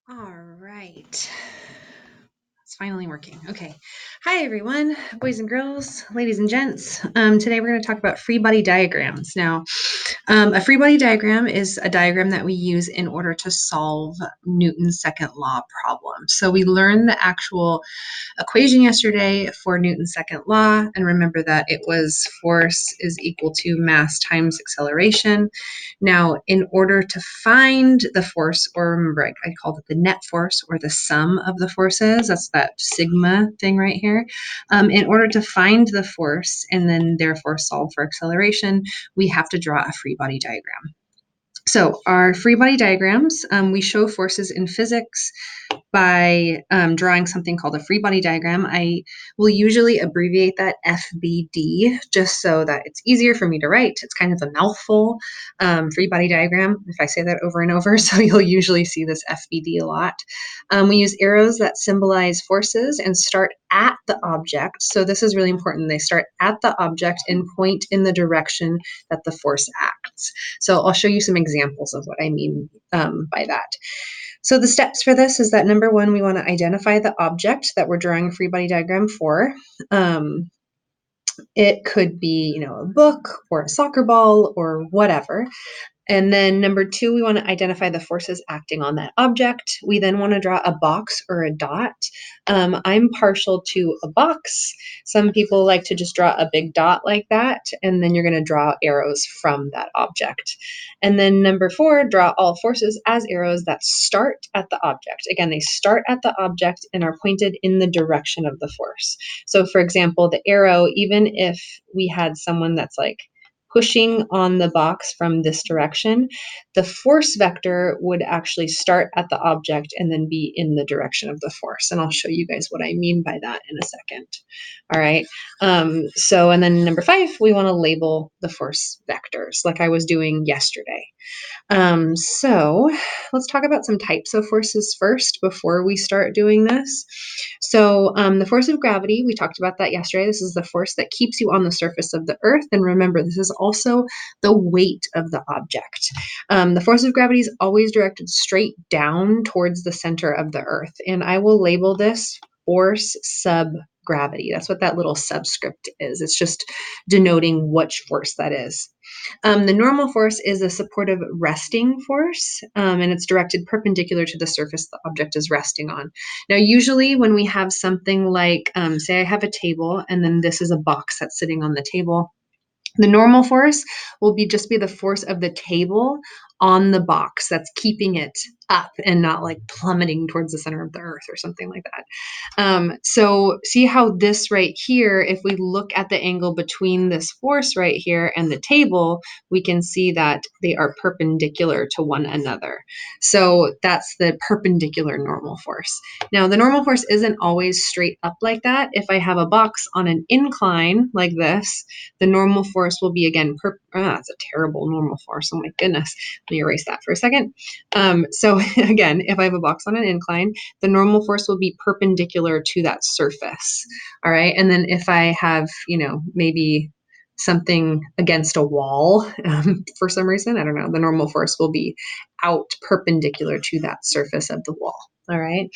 All right. It's finally working. Okay. Hi, everyone, boys and girls, ladies and gents. Today we're going to talk about free body diagrams. Now, a free body diagram is a diagram that we use in order to solve Newton's second law problem. So we learned the actual equation yesterday for Newton's second law, and remember that it was force is equal to mass times acceleration. Now, in order to find the force, or remember I called it the net force or the sum of the forces, that's that sigma thing right here. In order to find the force and then therefore solve for acceleration, we have to draw a free body diagram. So our free body diagrams, we show forces in physics by drawing something called a free body diagram. I will usually abbreviate that FBD just so that it's easier for me to write. It's kind of a mouthful, free body diagram, if I say that over and over. So you'll usually see this FBD a lot. We use arrows that symbolize forces and start at the object. So this is really important. They start at the object and point in the direction that the force acts. So I'll show you some examples of what I mean by that. So the steps for this is that number one, we want to identify the object that we're drawing a free body diagram for. It could be, a book or a soccer ball or whatever. And then number two, we want to identify the forces acting on that object. We then want to draw a box or a dot. I'm partial to a box. Some people like to just draw a big dot like that, and then you're going to draw arrows from that object. And then number four, draw all forces as arrows that start at the object. Again, they start at the object and are pointed in the direction of the force. So for example, the arrow, even if we had someone that's like pushing on the box from this direction, the force vector would actually start at the object and then be in the direction of the force. And I'll show you guys what I mean by that in a second. All right. And then number five, we want to label the force vectors like I was doing yesterday. So let's talk about some types of forces first before we start doing this. So the force of gravity, we talked about that yesterday. This is the force that keeps you on the surface of the earth. And remember, this is also the weight of the object. The force of gravity is always directed straight down towards the center of the earth. And I will label this force sub gravity. That's what that little subscript is. It's just denoting which force that is. The normal force is a supportive resting force, and it's directed perpendicular to the surface the object is resting on. Now, usually when we have something like, say I have a table, and then this is a box that's sitting on the table, the normal force will just be the force of the table on the box that's keeping it up and not like plummeting towards the center of the earth or something like that. So see how this right here, if we look at the angle between this force right here and the table, we can see that they are perpendicular to one another. So that's the perpendicular normal force. Now, the normal force isn't always straight up like that. If I have a box on an incline like this, the normal force will be again, that's a terrible normal force. Oh my goodness. Let me erase that for a second. So again, if I have a box on an incline, the normal force will be perpendicular to that surface. All right. And then if I have, maybe something against a wall for some reason, I don't know, the normal force will be out perpendicular to that surface of the wall. All right.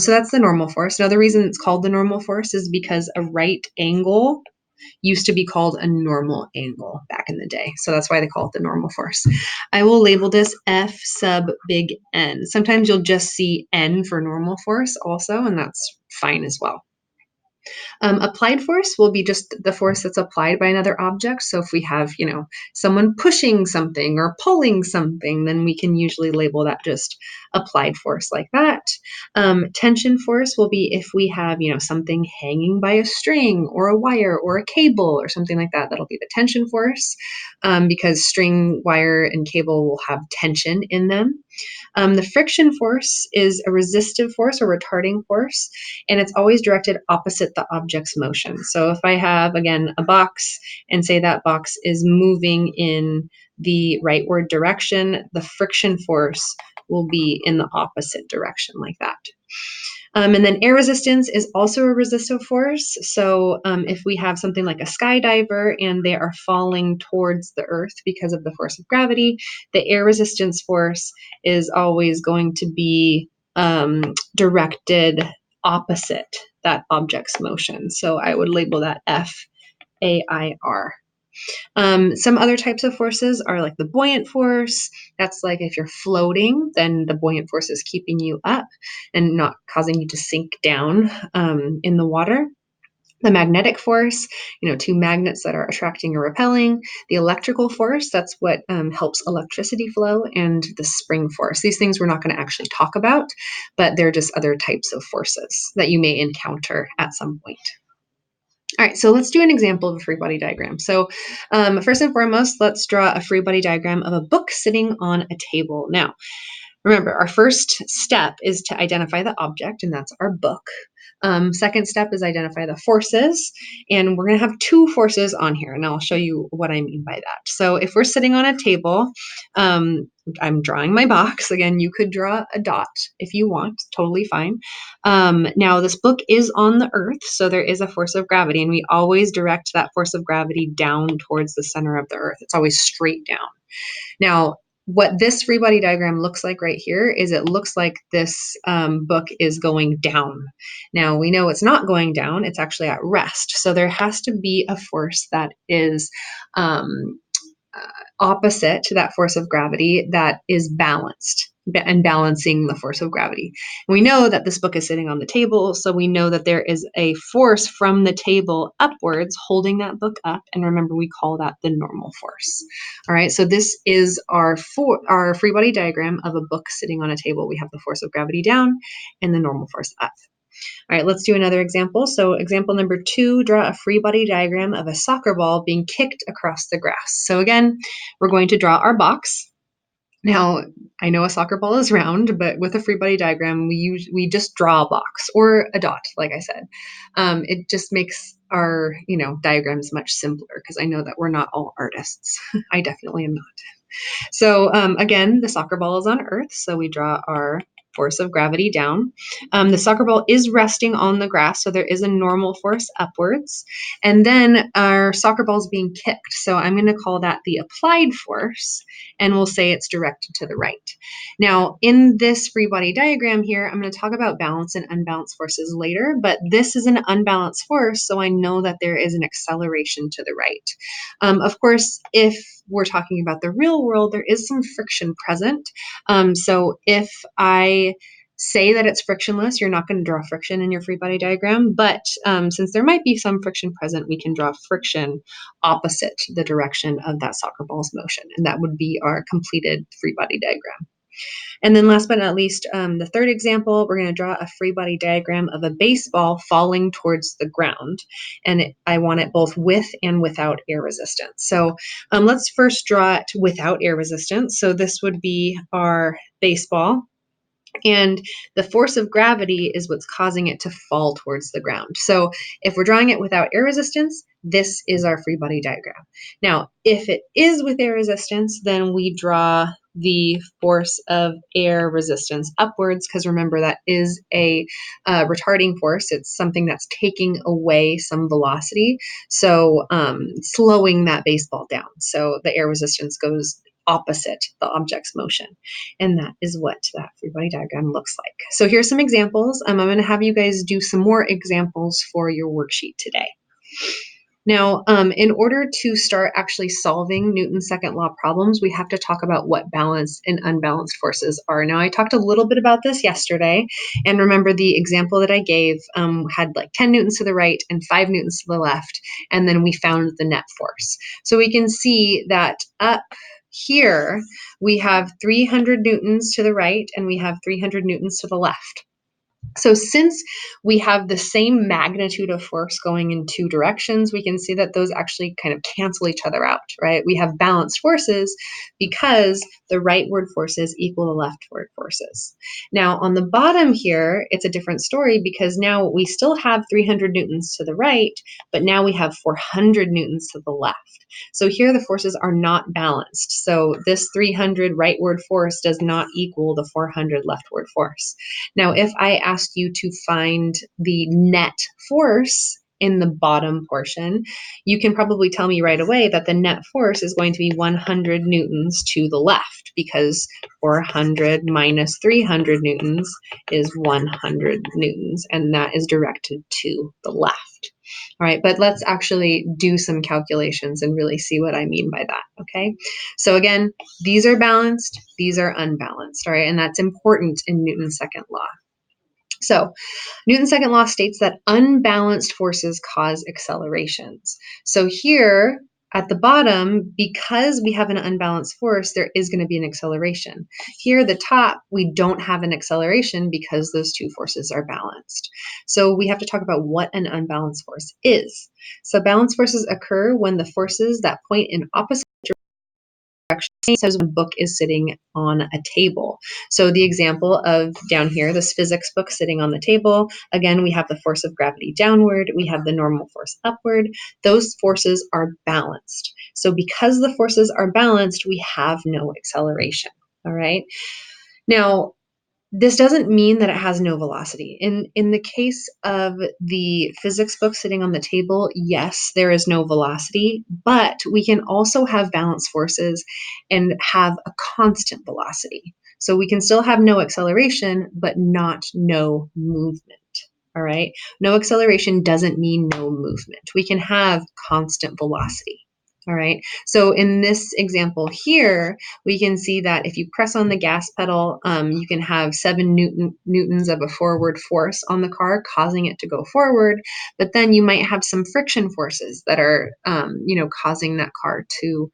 So that's the normal force. Now, the reason it's called the normal force is because a right angle used to be called a normal angle back in the day. So that's why they call it the normal force. I will label this F sub big N. Sometimes you'll just see N for normal force also, and that's fine as well. Applied force will be just the force that's applied by another object. So if we have, someone pushing something or pulling something, then we can usually label that just applied force like that. Tension force will be if we have, something hanging by a string or a wire or a cable or something like that. That'll be the tension force because string, wire, and cable will have tension in them. The friction force is a resistive force or retarding force, and it's always directed opposite the object's motion. So if I have, again, a box and say that box is moving in the rightward direction, the friction force will be in the opposite direction like that. And then air resistance is also a resistive force. So if we have something like a skydiver and they are falling towards the earth because of the force of gravity, the air resistance force is always going to be directed opposite that object's motion. So I would label that FAIR. Some other types of forces are like the buoyant force. That's like if you're floating, then the buoyant force is keeping you up and not causing you to sink down in the water. The magnetic force, two magnets that are attracting or repelling. The electrical force, that's what helps electricity flow. And the spring force. These things we're not going to actually talk about, but they're just other types of forces that you may encounter at some point. All right, so let's do an example of a free body diagram. So first and foremost, let's draw a free body diagram of a book sitting on a table. Now, remember, our first step is to identify the object, and that's our book. Second step is identify the forces, and we're going to have two forces on here, and I'll show you what I mean by that. So if we're sitting on a table, I'm drawing my box. Again, you could draw a dot if you want, totally fine. Now, this book is on the earth, so there is a force of gravity, and we always direct that force of gravity down towards the center of the earth. It's always straight down. Now, what this free body diagram looks like right here is it looks like this book is going down. Now, we know it's not going down, it's actually at rest. So there has to be a force that is opposite to that force of gravity that is balanced and balancing the force of gravity. And we know that this book is sitting on the table, so we know that there is a force from the table upwards holding that book up, and remember, we call that the normal force. All right, so this is our free body diagram of a book sitting on a table. We have the force of gravity down and the normal force up. All right, let's do another example. So example number 2, draw a free body diagram of a soccer ball being kicked across the grass. So again, we're going to draw our box. Now, I know a soccer ball is round, but with a free body diagram, we just draw a box or a dot, like I said. It just makes our diagrams much simpler because I know that we're not all artists. I definitely am not. So again, the soccer ball is on Earth, so we draw our force of gravity down. The soccer ball is resting on the grass, so there is a normal force upwards. And then our soccer ball is being kicked, so I'm going to call that the applied force, and we'll say it's directed to the right. Now, in this free body diagram here, I'm going to talk about balance and unbalanced forces later, but this is an unbalanced force, so I know that there is an acceleration to the right. Of course, if we're talking about the real world, there is some friction present. So if I say that it's frictionless, you're not going to draw friction in your free body diagram, but since there might be some friction present, we can draw friction opposite the direction of that soccer ball's motion, and that would be our completed free body diagram. And then last but not least, the third example, we're going to draw a free body diagram of a baseball falling towards the ground. And I want it both with and without air resistance. So let's first draw it without air resistance. So this would be our baseball. And the force of gravity is what's causing it to fall towards the ground. So if we're drawing it without air resistance, this is our free body diagram. Now, if it is with air resistance, then we draw the force of air resistance upwards, because remember, that is a retarding force. It's something that's taking away some velocity, so slowing that baseball down. So the air resistance goes opposite the object's motion. And that is what that free body diagram looks like. So here's some examples. I'm going to have you guys do some more examples for your worksheet today. Now, in order to start actually solving Newton's second law problems, we have to talk about what balanced and unbalanced forces are. Now, I talked a little bit about this yesterday, and remember the example that I gave had like 10 newtons to the right and 5 newtons to the left, and then we found the net force. So we can see that up here, we have 300 newtons to the right and we have 300 newtons to the left. So since we have the same magnitude of force going in two directions, we can see that those actually kind of cancel each other out, right? We have balanced forces because the rightward forces equal the leftward forces. Now on the bottom here, it's a different story because now we still have 300 newtons to the right, but now we have 400 newtons to the left. So here the forces are not balanced. So this 300 rightward force does not equal the 400 leftward force. Now, if I ask you to find the net force in the bottom portion, you can probably tell me right away that the net force is going to be 100 newtons to the left, because 400 minus 300 newtons is 100 newtons, and that is directed to the left. All right, but let's actually do some calculations and really see what I mean by that, okay? So again, these are balanced, these are unbalanced, all right? And that's important in Newton's second law. So Newton's second law states that unbalanced forces cause accelerations. So here at the bottom, because we have an unbalanced force, there is going to be an acceleration. Here at the top, we don't have an acceleration because those two forces are balanced. So we have to talk about what an unbalanced force is. So balanced forces occur when the forces that point in opposite says when a book is sitting on a table. So the example of down here, this physics book sitting on the table, again, we have the force of gravity downward, we have the normal force upward. Those forces are balanced. So because the forces are balanced, we have no acceleration, all right? Now, this doesn't mean that it has no velocity. In the case of the physics book sitting on the table, yes, there is no velocity, but we can also have balanced forces and have a constant velocity. So we can still have no acceleration, but not no movement. All right. No acceleration doesn't mean no movement. We can have constant velocity. All right. So in this example here, we can see that if you press on the gas pedal, you can have 7 newtons of a forward force on the car, causing it to go forward. But then you might have some friction forces that are, causing that car to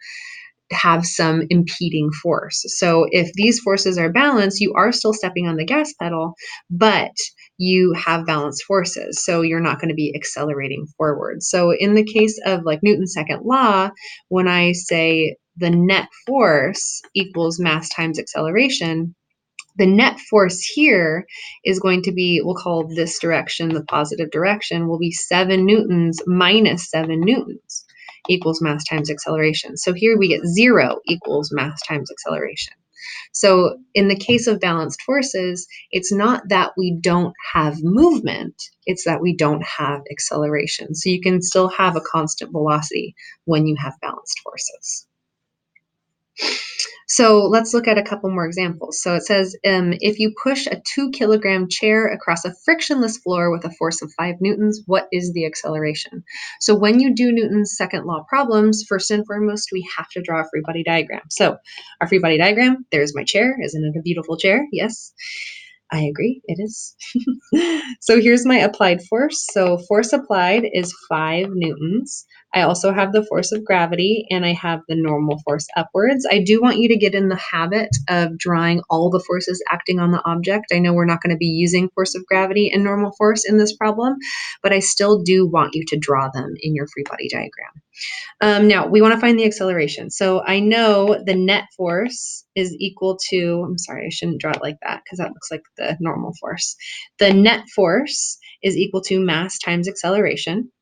have some impeding force. So if these forces are balanced, you are still stepping on the gas pedal, but you have balanced forces. So you're not going to be accelerating forward. So in the case of like Newton's second law, when I say the net force equals mass times acceleration, the net force here is going to be, we'll call this direction the positive direction, will be 7 newtons minus 7 newtons equals mass times acceleration. So here we get 0 equals mass times acceleration. So in the case of balanced forces, it's not that we don't have movement, it's that we don't have acceleration. So you can still have a constant velocity when you have balanced forces. So let's look at a couple more examples. So it says, if you push a 2-kilogram chair across a frictionless floor with a force of 5 newtons, what is the acceleration? So when you do Newton's second law problems, first and foremost, we have to draw a free body diagram. So our free body diagram, there's my chair. Isn't it a beautiful chair? Yes. I agree, it is. So here's my applied force. So force applied is 5 newtons. I also have the force of gravity and I have the normal force upwards. I do want you to get in the habit of drawing all the forces acting on the object. I know we're not going to be using force of gravity and normal force in this problem, but I still do want you to draw them in your free body diagram. Now, we want to find the acceleration. So I know the net force is equal to, I'm sorry, I shouldn't draw it like that because that looks like the normal force. The net force is equal to mass times acceleration.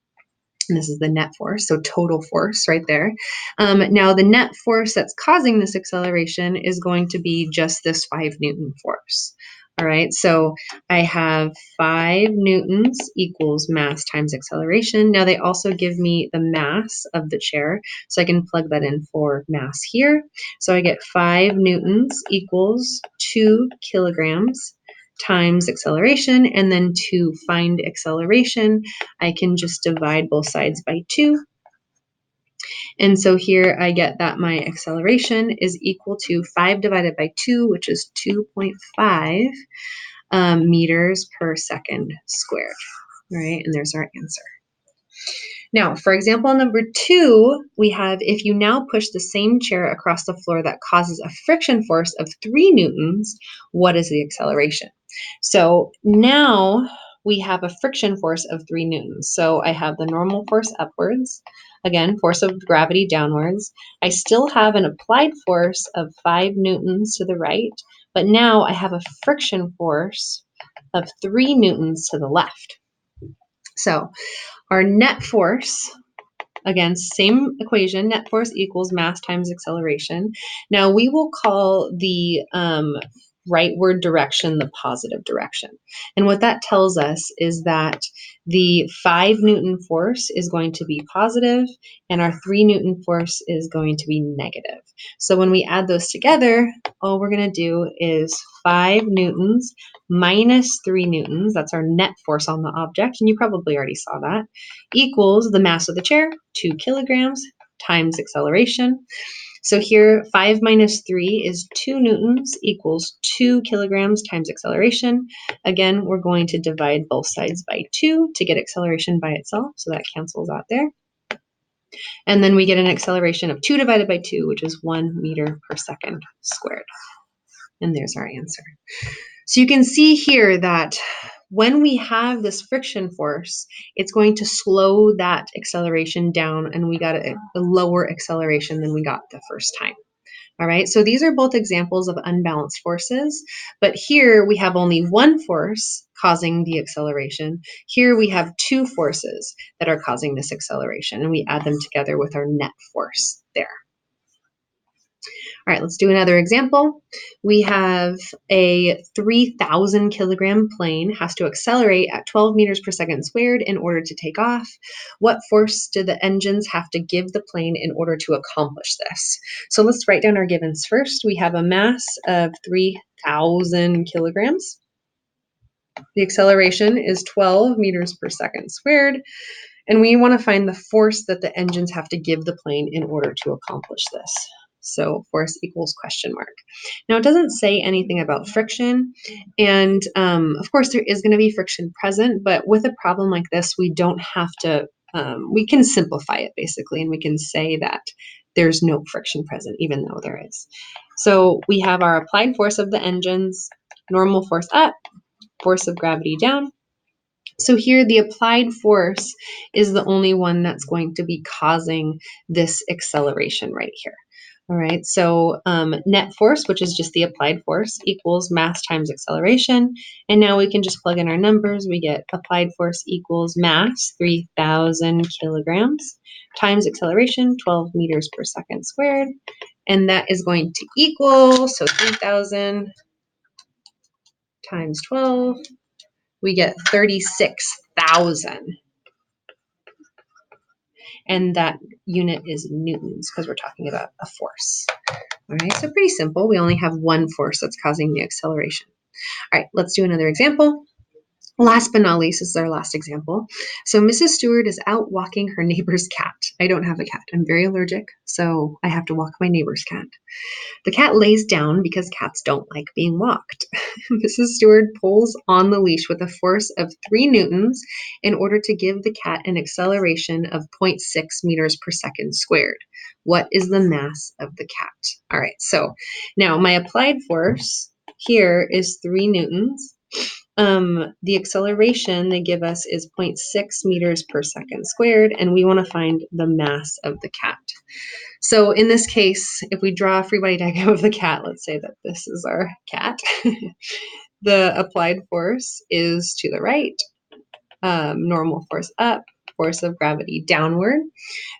And this is the net force, so total force right there. Now, the net force that's causing this acceleration is going to be just this 5 Newton force. All right, so I have 5 newtons equals mass times acceleration. Now, they also give me the mass of the chair, so I can plug that in for mass here. So I get 5 newtons equals 2 kilograms times acceleration, and then to find acceleration, I can just divide both sides by 2. And so here I get that my acceleration is equal to 5 divided by 2, which is 2.5 meters per second squared, right? And there's our answer. Now, for example, number 2, we have if you now push the same chair across the floor that causes a friction force of 3 newtons, what is the acceleration? So now we have a friction force of 3 newtons. So I have the normal force upwards, again, force of gravity downwards. I still have an applied force of 5 newtons to the right, but now I have a friction force of 3 newtons to the left. So our net force, again, same equation, net force equals mass times acceleration. Now we will call the rightward direction, the positive direction. And what that tells us is that the 5 Newton force is going to be positive and our 3 Newton force is going to be negative. So when we add those together, all we're going to do is 5 newtons minus 3 newtons, that's our net force on the object, and you probably already saw that, equals the mass of the chair, 2 kilograms, times acceleration. So here, 5 minus 3 is 2 newtons equals 2 kilograms times acceleration. Again, we're going to divide both sides by 2 to get acceleration by itself, so that cancels out there. And then we get an acceleration of 2 divided by 2, which is 1 meter per second squared. And there's our answer. So you can see here that when we have this friction force, it's going to slow that acceleration down, and we got a lower acceleration than we got the first time. All right, so these are both examples of unbalanced forces, but here we have only one force causing the acceleration. Here we have 2 forces that are causing this acceleration, and we add them together with our net force there. All right, let's do another example. We have a 3,000 kilogram plane has to accelerate at 12 meters per second squared in order to take off. What force do the engines have to give the plane in order to accomplish this? So let's write down our givens first. We have a mass of 3,000 kilograms. The acceleration is 12 meters per second squared. And we want to find the force that the engines have to give the plane in order to accomplish this. So force equals question mark. Now it doesn't say anything about friction, and of course there is going to be friction present, but with a problem like this, we don't have to, we can simplify it basically, and we can say that there's no friction present, even though there is. So we have our applied force of the engines, normal force up, force of gravity down. So here the applied force is the only one that's going to be causing this acceleration right here. All right, so net force, which is just the applied force, equals mass times acceleration. And now we can just plug in our numbers. We get applied force equals mass, 3,000 kilograms, times acceleration, 12 meters per second squared. And that is going to equal, so 3,000 times 12, we get 36,000. And that unit is newtons because we're talking about a force. All right, so pretty simple. We only have one force that's causing the acceleration. All right, let's do another example. Last but not least, this is our last example. So Mrs. Stewart is out walking her neighbor's cat. I don't have a cat. I'm very allergic, so I have to walk my neighbor's cat. The cat lays down because cats don't like being walked. Mrs. Stewart pulls on the leash with a force of 3 newtons in order to give the cat an acceleration of 0.6 meters per second squared. What is the mass of the cat? All right, so now my applied force here is 3 newtons. The acceleration they give us is 0.6 meters per second squared, and we want to find the mass of the cat. So in this case, if we draw a free body diagram of the cat, let's say that this is our cat. The applied force is to the right, normal force up, force of gravity downward.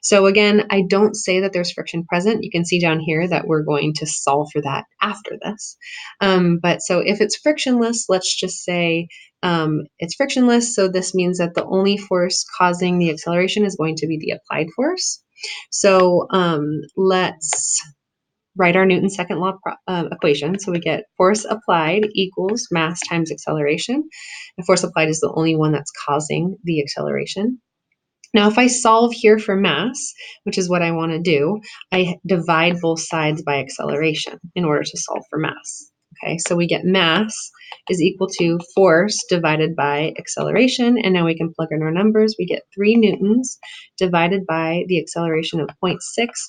So again, I don't say that there's friction present. You can see down here that we're going to solve for that after this. But so if it's frictionless, let's just say it's frictionless. So this means that the only force causing the acceleration is going to be the applied force. So let's write our Newton's second law equation. So we get force applied equals mass times acceleration. And force applied is the only one that's causing the acceleration. Now, if I solve here for mass, which is what I want to do, I divide both sides by acceleration in order to solve for mass. Okay, so we get mass is equal to force divided by acceleration, and now we can plug in our numbers. We get 3 newtons divided by the acceleration of 0.6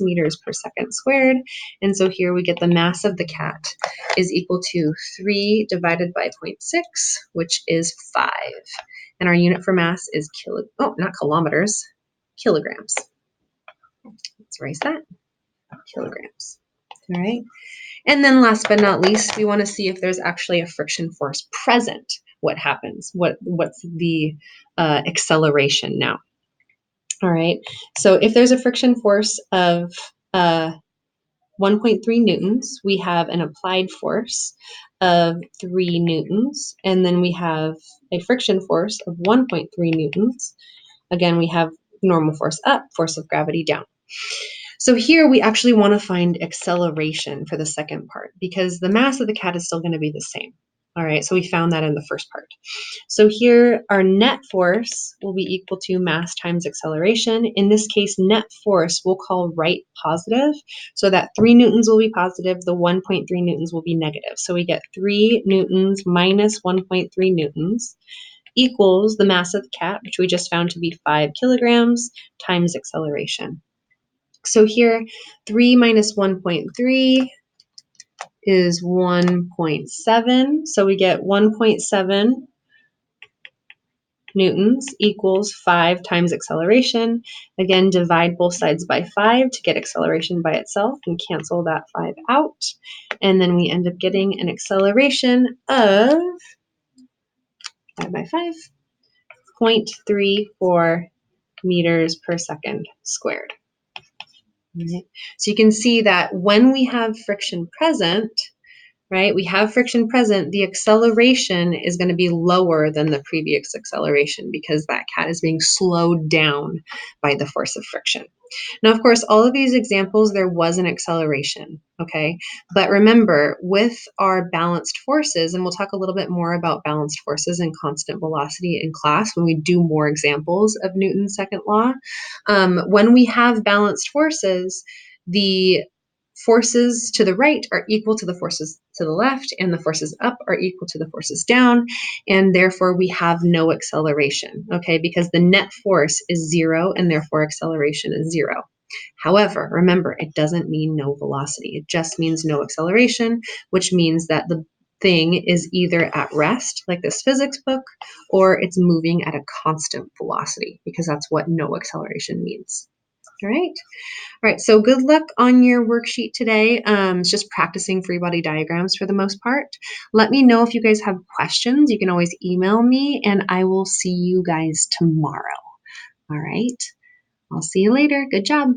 meters per second squared, and so here we get the mass of the cat is equal to 3 divided by 0.6, which is 5. And our unit for mass is not kilometers, kilograms. Let's erase that, kilograms. All right. And then last but not least, we want to see if there's actually a friction force present. What happens? What's the acceleration now? All right. So if there's a friction force of 1.3 newtons. We have an applied force of 3 newtons, and then we have a friction force of 1.3 newtons. Again, we have normal force up, force of gravity down. So here we actually want to find acceleration for the second part because the mass of the cat is still going to be the same. All right, so we found that in the first part. So here our net force will be equal to mass times acceleration. In this case, net force we'll call right positive. So that 3 newtons will be positive, the 1.3 newtons will be negative. So we get 3 newtons minus 1.3 newtons equals the mass of the cat, which we just found to be 5 kilograms, times acceleration. So here, 3 minus 1.3 is 1.7. So we get 1.7 newtons equals 5 times acceleration. Again, divide both sides by 5 to get acceleration by itself and cancel that 5 out. And then we end up getting an acceleration of 5 by 5, 0.34 meters per second squared. Right. So you can see that when we have friction present, right, we have friction present, the acceleration is going to be lower than the previous acceleration because that cat is being slowed down by the force of friction. Now, of course, all of these examples, there was an acceleration, okay? But remember, with our balanced forces, and we'll talk a little bit more about balanced forces and constant velocity in class when we do more examples of Newton's second law. When we have balanced forces, the forces to the right are equal to the forces to the left, and the forces up are equal to the forces down, and therefore we have no acceleration, okay, because the net force is 0, and therefore acceleration is 0. However, remember, it doesn't mean no velocity. It just means no acceleration, which means that the thing is either at rest, like this physics book, or it's moving at a constant velocity, because that's what no acceleration means. All right. All right, so good luck on your worksheet today. It's just practicing free body diagrams for the most part. Let me know if you guys have questions. You can always email me, and I will see you guys tomorrow. All right, I'll see you later. Good job.